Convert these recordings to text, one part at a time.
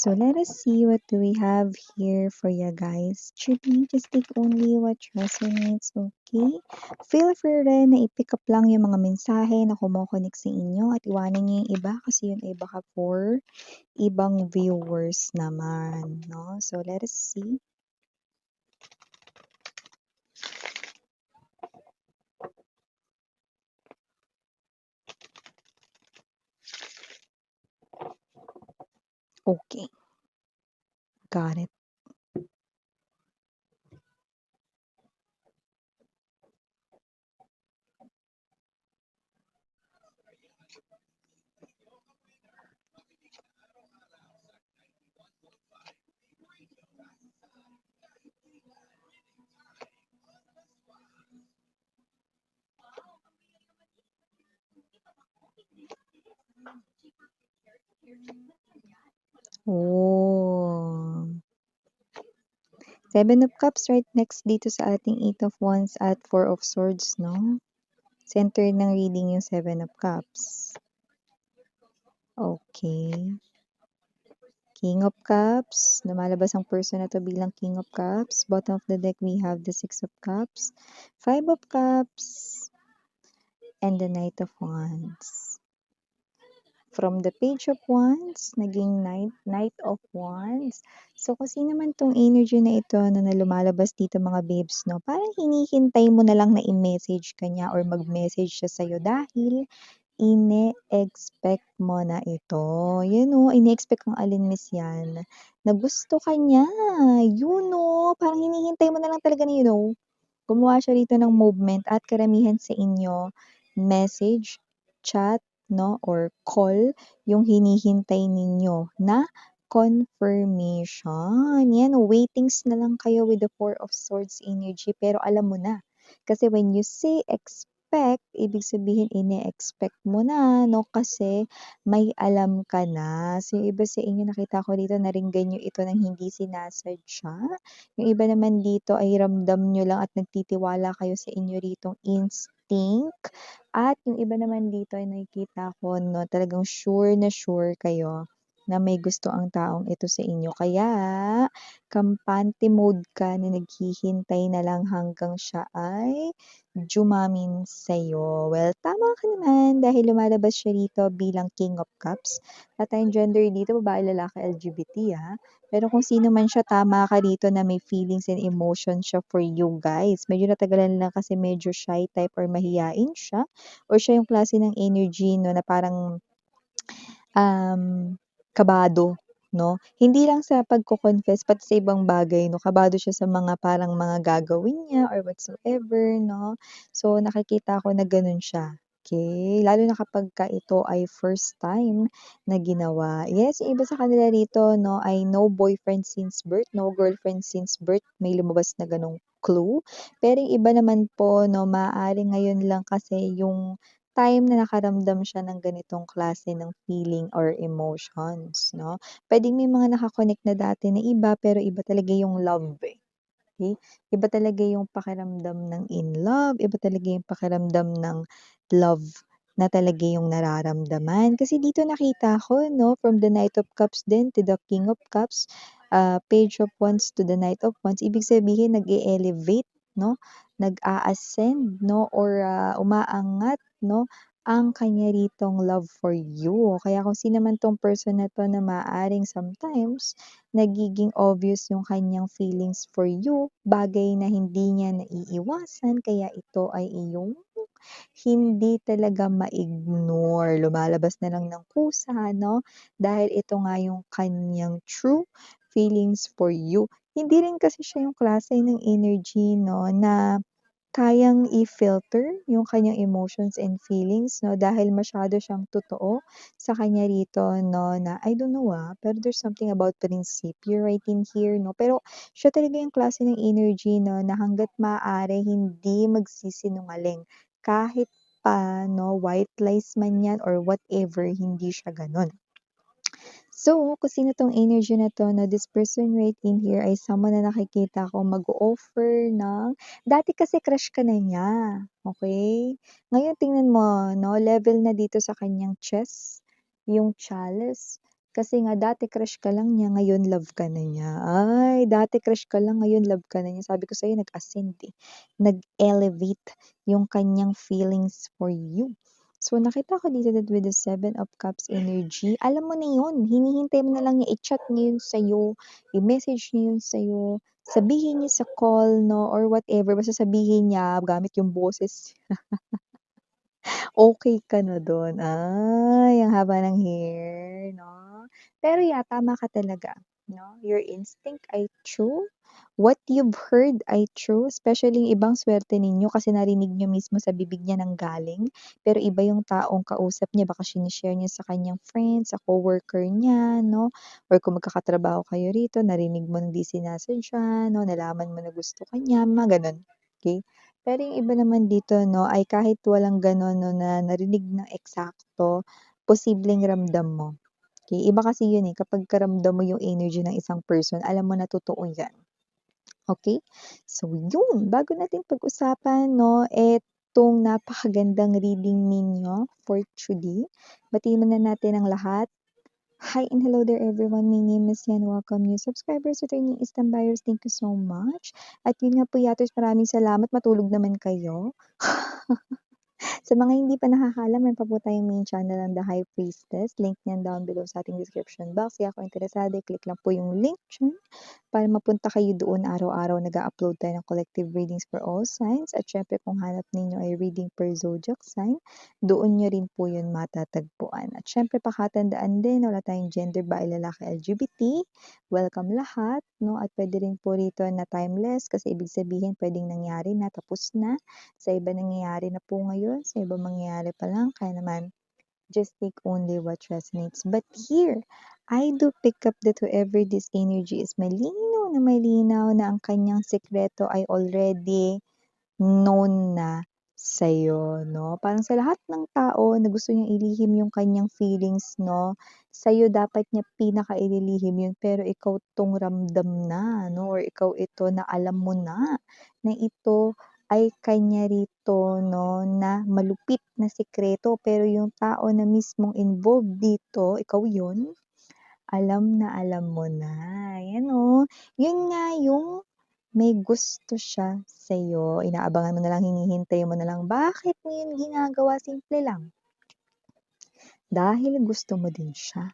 So let us see what do we have here for you guys. Actually, just take only what resonates, okay? Feel free rin na i-pick up lang yung mga mensahe na kumokonek sa inyo at iwanan niyo yung iba kasi yung iba ka for ibang viewers naman, no? So let us see. Okay, got it. Oh. Seven of Cups right next dito sa ating Eight of Wands at Four of Swords, no? Center ng reading yung Seven of Cups. Okay. King of Cups. Lumalabas ang person na to bilang King of Cups. Bottom of the deck, we have the Six of Cups, Five of Cups, and the Knight of Wands. From the Page of Wands, naging Knight of Wands. So, kasi naman tong energy na ito na lumalabas dito mga babes, no? Parang hinihintay mo na lang na i-message ka niya or mag-message siya sa'yo dahil ine-expect mo na ito. Yun o, ine-expect kang alinmis yan. Na gusto ka niya. Yun o, parang hinihintay mo na lang talaga na gumawa siya rito ng movement at karamihan sa inyo, message, chat, no, or call, yung hinihintay ninyo na confirmation. Yan, waitings na lang kayo with the Four of Swords energy, pero alam mo na. Kasi when you say expect, ibig sabihin ine-expect mo na, no? Kasi may alam ka na. So, yung iba sa inyo, nakita ko dito, naringgan nyo ito ng hindi sinasadya. Yung iba naman dito ay ramdam nyo lang at nagtitiwala kayo sa inyo ritong instinct. At yung iba naman dito ay nakikita ko, no, talagang sure na sure kayo na may gusto ang taong ito sa inyo. Kaya, kampante mode ka na naghihintay na lang hanggang siya ay jumamin sa'yo. Well, tama ka naman dahil lumalabas siya rito bilang King of Cups. At tayong gender dito, babae, lalaki, LGBT, ha? Pero kung sino man siya, tama ka dito na may feelings and emotions siya for you guys. Medyo natagalan lang kasi medyo shy type or mahiyain siya. Or siya yung klase ng energy, no, na parang kabado, no? Hindi lang sa pagko-confess pati sa ibang bagay, no? Kabado siya sa mga parang mga gagawin niya or whatsoever, no? So, nakikita ko na gano'n siya. Okay? Lalo na kapagka ito ay first time na ginawa. Yes, yung iba sa kanila rito, no, ay no boyfriend since birth, no girlfriend since birth. May lumabas na gano'ng clue. Pero yung iba naman po, no, maaaring ngayon lang kasi yung time na nakaramdam siya ng ganitong klase ng feeling or emotions, no? Puwedeng may mga naka-connect na dati na iba, pero iba talaga yung love, eh, okey? Iba talaga yung pakiramdam ng in love, iba talaga yung pakiramdam ng love na talaga yung nararamdaman. Kasi dito nakita ko, no, from the Knight of Cups din to the King of Cups, Page of Wands to the Knight of Wands, ibig sabihin nag-e-elevate, no, nag-a-ascend, no, or, umaangat, no, ang kanya ritong love for you. Kaya kung sino man 'tong person na 'to na maaaring sometimes nagiging obvious yung kanyang feelings for you, bagay na hindi niya naiiwasan kaya ito ay iyong hindi talaga ma-ignore. Lumalabas na lang ng kusa, no? Dahil ito nga yung kanyang true feelings for you. Hindi rin kasi siya yung klase ng energy, no, na kayang i-filter yung kanyang emotions and feelings, no, dahil masyado siyang totoo sa kanya rito, no, na I don't know, pero there's something about prinsipyo right in here, no. Pero siya talaga yung klase ng energy, no, na hangga't maaari hindi magsisinungaling. Kahit pa, no, white lies man yan or whatever, hindi siya gano'n. So, kung sino 'tong energy na 'to, no, this person right in here ay someone na nakikita ko mag-o-offer ng dati kasi crush ka na niya, okey? Ngayon tingnan mo, no, level na dito sa kanyang chest, yung chalice, Kasi nga dati crush ka lang niya, ngayon love ka na niya. Ay, dati crush ka lang, ngayon love ka na niya. Sabi ko sa'yo nag-ascend, eh, nag-elevate yung kanyang feelings for you. So, nakita ko dito that with the Seven of Cups energy, alam mo na yun, hinihintay mo na lang niya i-chat niya yun sa'yo, i-message niya yun sa'yo, sabihin niya sa call 'no, or whatever, basta sabihin niya gamit yung boses. Okey ka na dun. Ay, ang haba ng hair 'no? Pero yeah, tama ka talaga 'no, your instinct ay true, what you've heard ay true, especially yung ibang swerte ninyo kasi narinig niyo mismo sa bibig niya nanggaling, pero iba yung taong kausap niya baka shine-share niya sa kanyang friends, sa coworker niya 'no, or kung magkakatrabaho kayo rito narinig mo na di sinasadya 'no, nalaman mo na gusto ka niya, mga gano'n, okey? Pero yung iba naman dito 'no, ay kahit walang gano'n 'no, na narinig ng eksakto, posibleng ramdam mo, okey? Iba kasi yun, eh, kapagka ramdam mo yung energy ng isang person, alam mo na totoo yan, okey? So yun, bago natin pag-usapan 'no, etong napakagandang reading ninyo for today, batiin muna natin ang lahat. Hi and hello there everyone, my name is Yan, welcome new subscribers, returning Eastern buyers, thank you so much. At yun nga po yatos, maraming salamat, matulog naman kayo. Sa mga hindi pa nakakaalam, meron pa po tayong main channel ng The High Priestess. Link niyan down below sa ating description box. Kaya kung interesado, click lang po yung link dyan para mapunta kayo doon. Araw-araw nag-upload tayo ng collective readings for all signs. At syempre kung hanap ninyo ay reading per zodiac sign, doon nyo rin po yun matatagpuan. At syempre pakatandaan din, wala tayong gender ba, lalaki, LGBT. Welcome lahat. No? At pwede rin po rito na timeless kasi ibig sabihin pwedeng nangyari na, tapos na. Sa iba nangyayari na po ngayon, sa iba mangyayari pa lang, kaya naman just take only what resonates. But here, I do pick up that whoever this energy is malinaw na ang kanyang sekreto ay already known na sa'yo 'no. Parang sa lahat ng tao na gusto niyang ilihim yung kanyang feelings 'no, sa'yo dapat niya pinakaililihim yun pero ikaw 'tong ramdam na 'no, or ikaw ito na alam mo na ito ay kanya rito 'no, na malupit na sekreto pero yung tao na mismong involved dito, ikaw yun, alam na alam mo na. Yan oh, yun nga yung may gusto siya sa'yo, inaabangan mo na lang, hinihintay mo na lang, bakit mo yun ginagawa? Simple lang, dahil gusto mo din siya.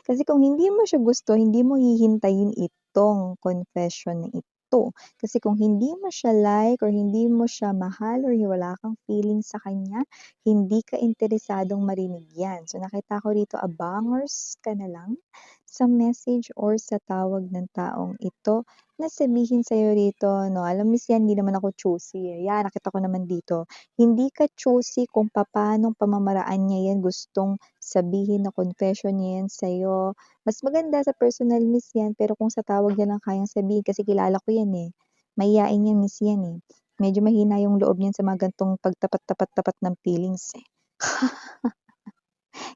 Kasi kung hindi mo siya gusto, hindi mo hihintayin itong confession na ito. Kasi kung hindi mo siya like or hindi mo siya mahal or wala kang feelings sa kanya, hindi ka interesadong marinig yan. So nakita ko rito, abangers ka na lang sa message or sa tawag ng taong ito na sabihin sa'yo rito, no, alam mo yan, hindi naman ako choosy. Yan, nakita ko naman dito. Hindi ka choosy kung paanong pamamaraan niya yan gustong sabihin na confession niya yan sa'yo. Mas maganda sa personal miss yan, pero kung sa tawag niya lang kayang sabihin kasi kilala ko yan, eh. Mahiyain yan miss yan, eh. Medyo mahina yung loob niyan sa mga ganitong pagtapat-tapat-tapat ng feelings, eh.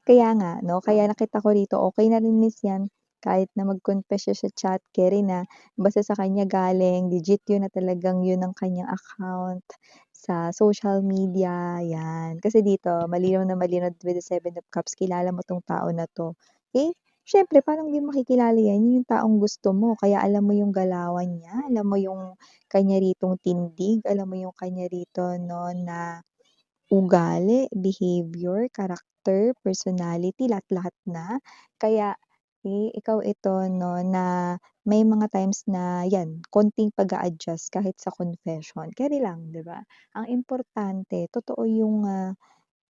Kaya nga 'no, kaya nakita ko rito okey na rin miss yan kahit na mag-confess siya sa chat, keri na basta sa kanya galing, legit yun na talagang yun ang kanyang account sa social media, yan. Kasi dito malinaw na malinaw with the Seven of Cups, kilala mo 'tong tao na 'to. Eh, siyempre paano hindi makikilala yan, yun yung taong gusto mo kaya alam mo yung galawan niya, alam mo yung kanya ritong tindig, alam mo yung kanya rito 'no na ugali, behavior, karakter, personality, lahat-lahat na. Kaya, ikaw ito 'no, na may mga times na 'yan, konting pag-a-adjust kahit sa confession, keri lang, 'di ba? Ang importante totoo yung,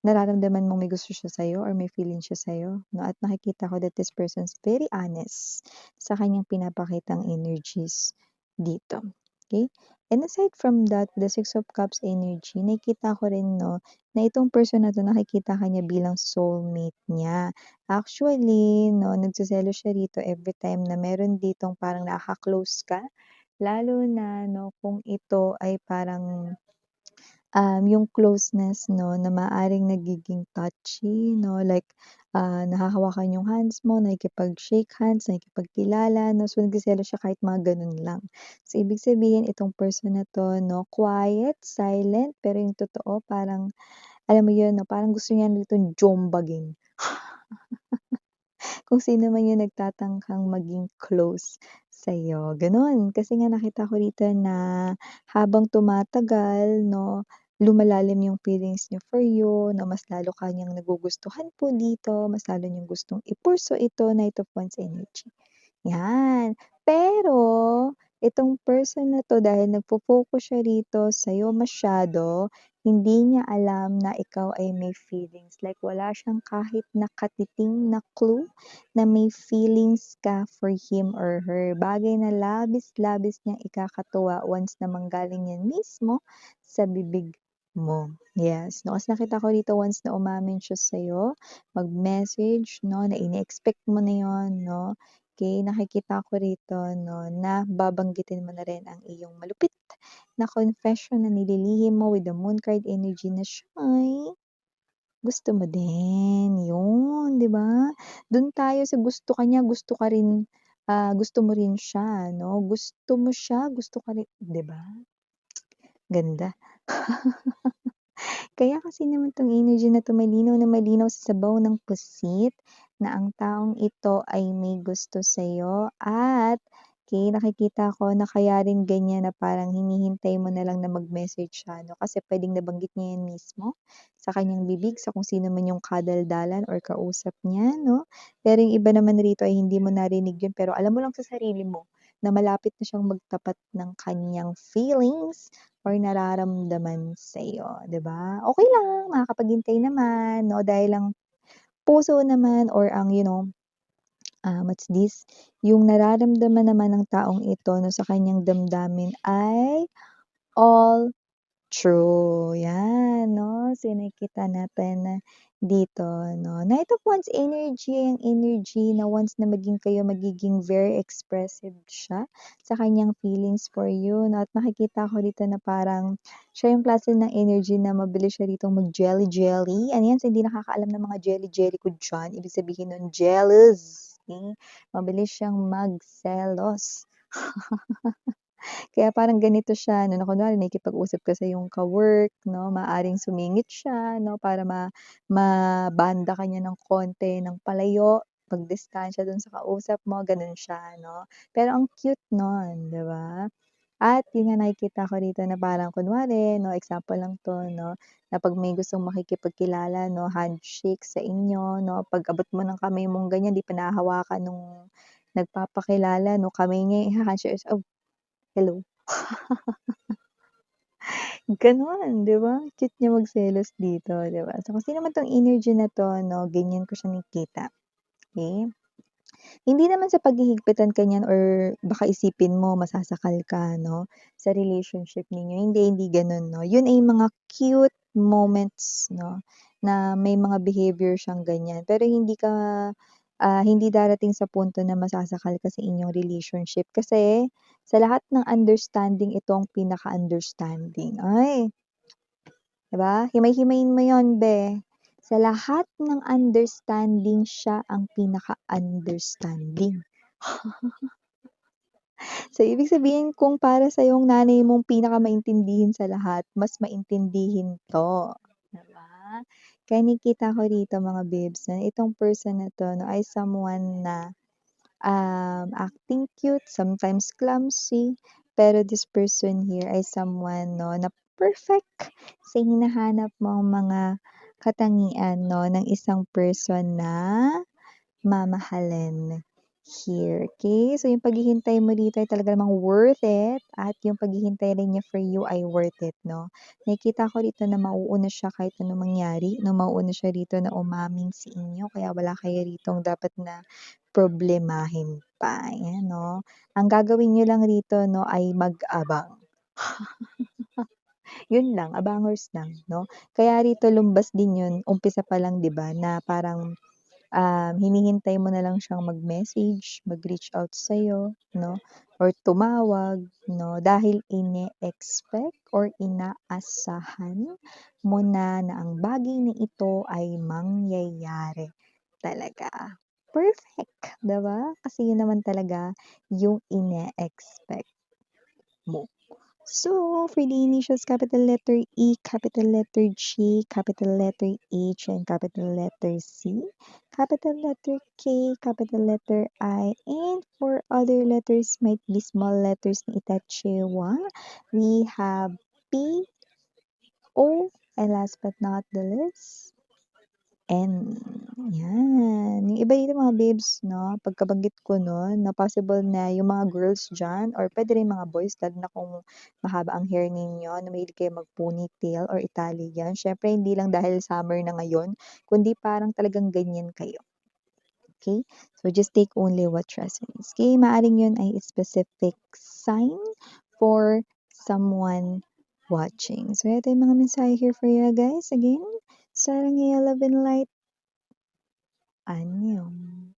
nararamdaman mong may gusto siya sa'yo or may feeling siya sa'yo 'no, at nakikita ko that this person is very honest sa kanyang pinapakitang energies dito, okey? And aside from that, the Six of Cups energy, nakikita ko rin 'no, na itong person na 'to nakikita ka niya bilang soulmate niya. Actually 'no, nagseselos siya rito everytime na meron ditong parang nakaka-close ka, lalo na 'no, kung ito ay parang yung closeness 'no, na maaaring nagiging touchy 'no, like, nahahawakan yung hands mo, nakikipag-shake hands, nakikipagkilala 'no, so nagseselos siya kahit mga gano'n lang. So ibig sabihin itong person na 'to 'no, quiet, silent, pero yung totoo parang alam mo yun 'no, parang gusto niya nitong jombagin. kung sino man yung nagtatangkang maging close sa'yo, gano'n. Kasi nga nakita ko rito na habang tumatagal 'no, lumalalim yung feelings niya for you, na mas lalo ka niyang nagugustuhan po dito, mas lalo niyang gustong i-pursue ito, Knight of Wands energy. 'Yan. Pero itong person na 'to dahil nagfo-focus siya rito sa'yo masyado, hindi niya alam na ikaw ay may feelings. Like wala siyang kahit nakatiting na clue na may feelings ka for him or her. Bagay na labis-labis niyang ikakatuwa once na manggaling yan mismo sa bibig mo. Yes, 'no, kasi nakita ko dito once na umamin siya sa'yo, mag-message 'no, na ini-expect mo na yun 'no. Okey, nakikita ko rito 'no, na babanggitin mo na rin ang iyong malupit na confession na nililihim mo with the moon card energy na siya ay gusto mo din, yun, 'di ba? Dun tayo sa gusto ka niya, gusto ka rin, gusto mo rin siya 'no, gusto mo siya, gusto ka rin 'di ba? Ganda. Kaya kasi naman 'tong energy na 'to malinaw na malinaw sa sabaw ng pusit na ang taong ito ay may gusto sa'yo at nakikita ko na kaya rin ganyan na parang hinihintay mo na lang na mag-message siya 'no, kasi puwedeng nabanggit niya yan mismo sa kanyang bibig sa kung sino man yung kadaldalan or kausap niya 'no. Pero yung iba naman rito ay hindi mo narinig yun pero alam mo lang sa sarili mo na malapit na siyang magtapat ng kanyang feelings or nararamdaman sa'yo, 'di ba? Okey lang, makakapaghintay naman 'no, dahil ang puso naman or ang what's this, yung nararamdaman naman ng taong ito 'no, sa kanyang damdamin ay all true, 'yan 'no. So, nakikita natin dito 'no. Knight of Wands energy, ang energy na once na magiging very expressive siya sa kanyang feelings for you 'no, at nakikita ko dito na parang siya yung klase ng energy na mabilis siya ditong mag-jelly-jelly. Ano 'yan, sa hindi nakakaalam ng mga jelly-jelly ko diyan, ibig sabihin nun jealous, okey. Mabilis siyang magselos. Kaya parang ganito siya 'no, na kunwari nakikipag-usap ka sa iyong ka-work 'no, maaaring sumingit siya 'no, para mabanda ka niya ng konti ng palayo, magdistansya dun sa kausap mo, gano'n siya 'no. Pero ang cute nun, 'di ba? At yun nga nakikita ko rito na parang kunwari 'no, example lang 'to 'no, na 'pag may gustong makikipagkilala 'no, handshake sa inyo 'no, 'pag abot mo ng kamay mong ganyan, 'di pa nahahawakan nung nagpapakilala 'no, kamay niya iha-handshake, "Oh, hello." Gano'n, 'di ba? Cute niya magselos dito, 'di ba? So, kasi naman 'tong energy na 'to 'no, ganyan ko siya nakikita, okey? Hindi naman sa paghihigpitan ka niyan or baka isipin mo masasakal ka 'no, sa relationship ninyo, hindi gano'n 'no. Yun ay mga cute moments 'no, na may mga behavior siyang ganyan. Pero hindi darating sa punto na masasakal ka sa inyong relationship kasi sa lahat ng understanding ito ang pinaka-understanding. Ay, 'di ba? Himay-himayin mo 'yon be. Sa lahat ng understanding siya ang pinaka-understanding. So, ibig sabihin kung para sa yung nanay mong pinakamaintindihin sa lahat, mas maintindihin 'to, 'di ba? Kaya nakikita ko dito mga babes na itong person na 'to 'no, ay someone na, acting cute, sometimes clumsy, pero this person here ay someone 'no, na perfect sa hinahanap mong mga katangian 'no, ng isang person na mamahalin here, okey? So, yung paghihintay mo dito ay talaga namang worth it at yung paghihintay rin niya for you ay worth it 'no. Nakikita ko dito na mauuna siya kahit anong mangyari 'no, mauuna siya rito na umamin sa inyo kaya wala kayo ritong dapat na problemahin pa, ayan 'no. Ang gagawin niyo lang rito 'no ay mag-abang. Yun lang, abangers lang 'no. Kaya rito lumbas din yun, umpisa pa lang 'di ba, na parang hinihintay mo na lang siyang mag-message, mag-reach out sa'yo 'no, or tumawag 'no, dahil ine-expect or inaasahan mo na ang bagay na ito ay mangyayari talaga. Perfect, 'di ba? Kasi yun naman talaga yung ine-expect mo. So, for the initials, capital letter E, capital letter G, capital letter H, and capital letter C, capital letter K, capital letter I, and for other letters might be small letters na itachewa. We have P, O, and last but not the least, N. Yan. Yung iba dito mga babes, no, pagkabanggit ko nun, na possible na yung mga girls dyan, or pwede rin mga boys, lalo na kung mahaba ang hair ninyo, na mahilig kayo mag-ponytail or Italian. Syempre, hindi lang dahil summer na ngayon, kundi parang talagang ganyan kayo. Okay? So, just take only what resonates. Okay? Maaring yun ay specific sign for someone watching. So, ito yung mga mensahe here for you guys. Again, sarang love and light. Annyeong.